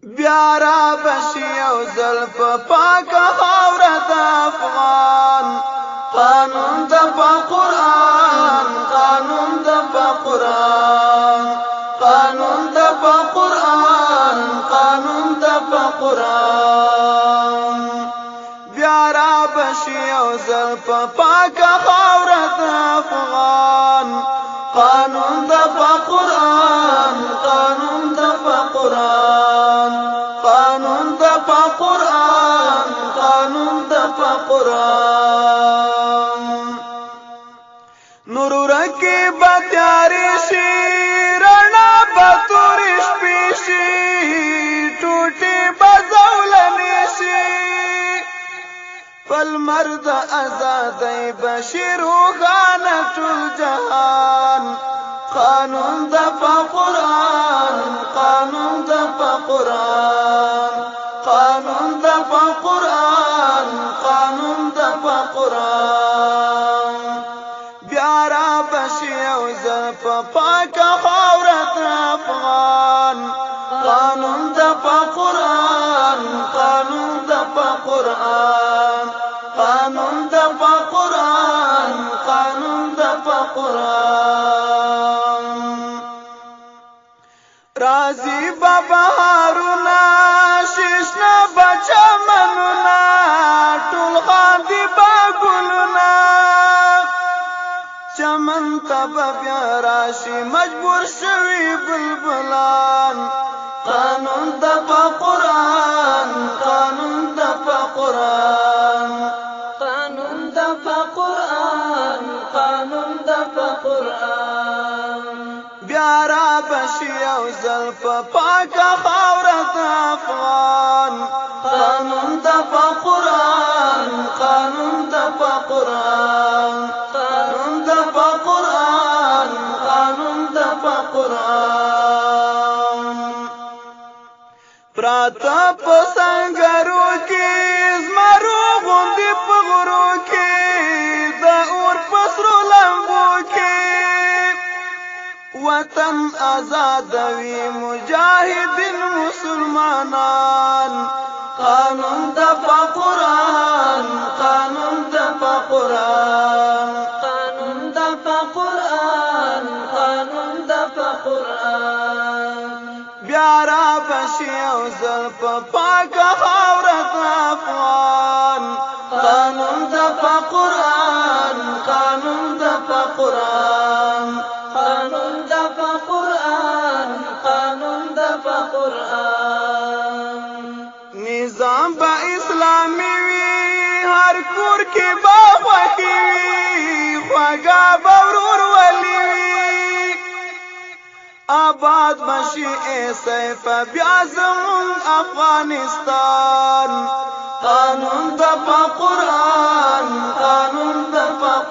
بیا را بشي یو ځل په پاکه خاوره د افغان قانون د قرآن قانون د قرآن قانون د قرآن قانون د قرآن بیا را بشي یو ځل په پاکه خاوره د افغان قانون د قرآن قانون د قرآن قانون د قرآن قانون د قرآن نور ورکی بتیاری شي رڼا به تورې شپې شي ټوټې به زولنې شي پلمر د ازادۍ بشي روښانه ټول جهان قانون د قرآن قانون د قرآن قانون د قرآن قانون د قرآن بیا را بشي یو ځل په پاکه خاوره د افغان قانون د قرآن قانون د قرآن قانون د قرآن قانون د قرآن رازی ببهارونه ششنه بچمنونه ټول خاندي به ګلونه چمن ته به بیا راشي مجبور شوي بلبلان قانون د قرآن قانون د قرآن قانون د قرآن قانون د قرآن بیا را بشي یو ځل په پاکه خاوره د افغان قانون د قرآن قانون د قرآن قانون د قرآن قانون د قرآن پراته په سنګرو کې زمرو غوندې په غرو کې د اور په سرو لمبو کې وطن آزادوي مجاهدین مسلمانان قانون د قرآن قانون د قرآن قانون د قرآن قانون د قرآن بیا را بشي یو ځل په پاکه خاوره د افغان قانون د قرآن قانون د قرآن قانون د قرآن قانون د قرآن نظام به اسلامي وي هر کور کې به خوښي وي خوږه به ورورولي وي آباد بشي ای سیف بیا زمون افغانستان قانون د قرآن قانون د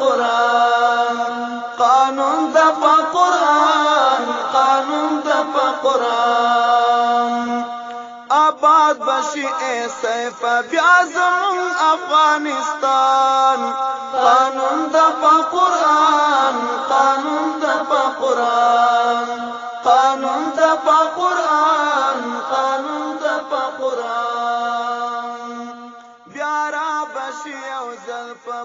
قرآن قانون د قرآن قانون د قرآن آباد بشي ای سیف بیا زمون افغانستان قانون د قرآن قانون د قرآن قانون د قرآن قانون د قرآن بیا را بشي یو ځل په